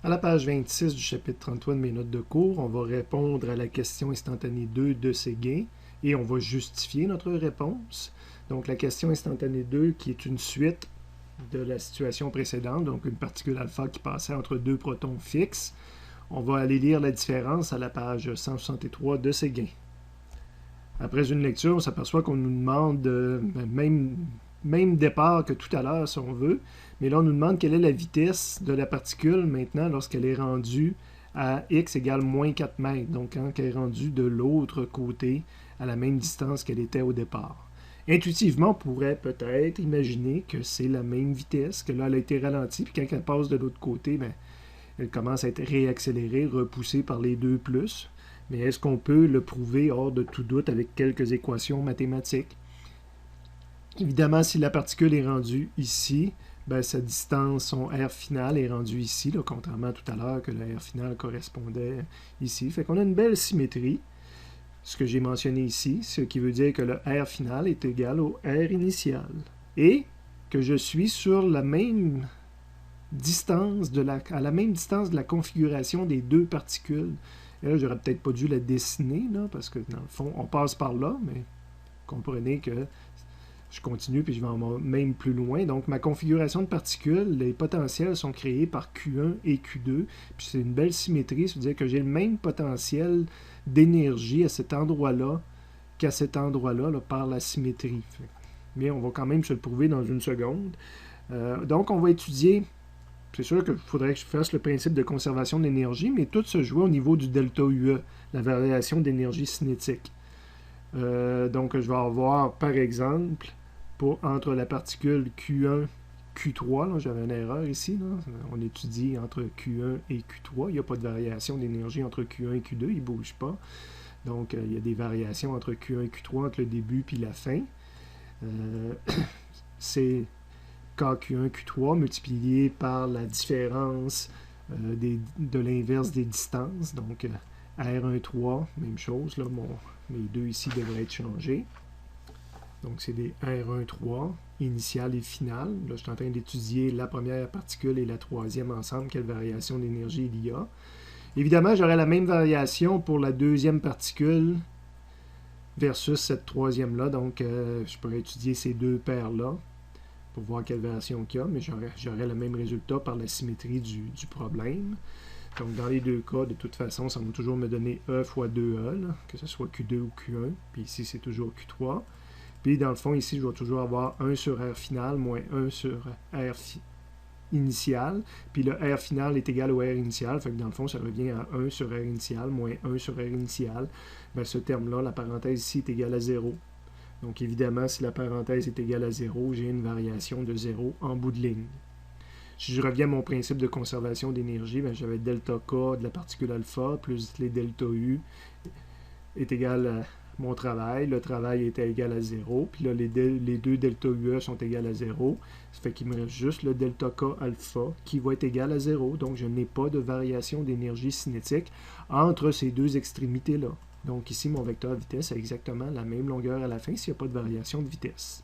À la page 26 du chapitre 33 de mes notes de cours, on va répondre à la question instantanée 2 de Séguin et on va justifier notre réponse. Donc la question instantanée 2 qui est une suite de la situation précédente, donc une particule alpha qui passait entre deux protons fixes. On va aller lire la différence à la page 163 de Séguin. Après une lecture, on s'aperçoit qu'on nous demande même départ que tout à l'heure si on veut, mais là on nous demande quelle est la vitesse de la particule maintenant lorsqu'elle est rendue à x égale moins 4 mètres, donc quand elle est rendue de l'autre côté à la même distance qu'elle était au départ. Intuitivement, on pourrait peut-être imaginer que c'est la même vitesse, que là elle a été ralentie, puis quand elle passe de l'autre côté, ben, elle commence à être réaccélérée, repoussée par les deux plus. Mais est-ce qu'on peut le prouver hors de tout doute avec quelques équations mathématiques? Évidemment, si la particule est rendue ici, ben, sa distance, son R final est rendu ici, là, contrairement à tout à l'heure que le R final correspondait ici. Fait qu'on a une belle symétrie, ce que j'ai mentionné ici, ce qui veut dire que le R final est égal au R initial. Et que je suis sur la même distance à la même distance de la configuration des deux particules. Et là, j'aurais peut-être pas dû la dessiner, là, parce que dans le fond, on passe par là, mais comprenez que je continue puis je vais même plus loin. Donc, ma configuration de particules, les potentiels sont créés par Q1 et Q2. Puis c'est une belle symétrie, ça veut dire que j'ai le même potentiel d'énergie à cet endroit-là qu'à cet endroit-là là, par la symétrie. Mais on va quand même se le prouver dans une seconde. Donc, on va étudier. C'est sûr qu'il faudrait que je fasse le principe de conservation d'énergie, mais tout se joue au niveau du delta UE, la variation d'énergie cinétique. Donc, je vais avoir, par exemple, entre la particule Q1 Q3, j'avais une erreur ici, là, on étudie entre Q1 et Q3, il n'y a pas de variation d'énergie entre Q1 et Q2, il ne bouge pas. Donc, il y a des variations entre Q1 et Q3, entre le début et la fin. C'est KQ1, Q3 multiplié par la différence de l'inverse des distances. Donc, R1, 3, même chose. Là, mes deux ici devraient être changés. Donc, c'est des R1, 3, initial et final. Là, je suis en train d'étudier la première particule et la troisième ensemble. Quelle variation d'énergie il y a. Évidemment, j'aurai la même variation pour la deuxième particule versus cette troisième-là. Donc, je pourrais étudier ces deux paires-là pour voir quelle version qu'il y a, mais j'aurai le même résultat par la symétrie du problème. Donc, dans les deux cas, de toute façon, ça va toujours me donner E fois 2E, là, que ce soit Q2 ou Q1. Puis ici, c'est toujours Q3. Puis, dans le fond, ici, je vais toujours avoir 1 sur R final moins 1 sur R initial. Puis, le R final est égal au R initial. Fait que, dans le fond, ça revient à 1 sur R initial moins 1 sur R initial. Bien, ce terme-là, la parenthèse ici est égale à 0. Donc, évidemment, si la parenthèse est égale à 0, j'ai une variation de 0 en bout de ligne. Si je reviens à mon principe de conservation d'énergie, j'avais delta K de la particule alpha plus les delta U est égal à mon travail. Le travail était égal à 0. Puis là, les deux delta UE sont égales à 0. Ça fait qu'il me reste juste le delta K alpha qui va être égal à 0. Donc, je n'ai pas de variation d'énergie cinétique entre ces deux extrémités-là. Donc ici, mon vecteur vitesse a exactement la même longueur à la fin s'il n'y a pas de variation de vitesse.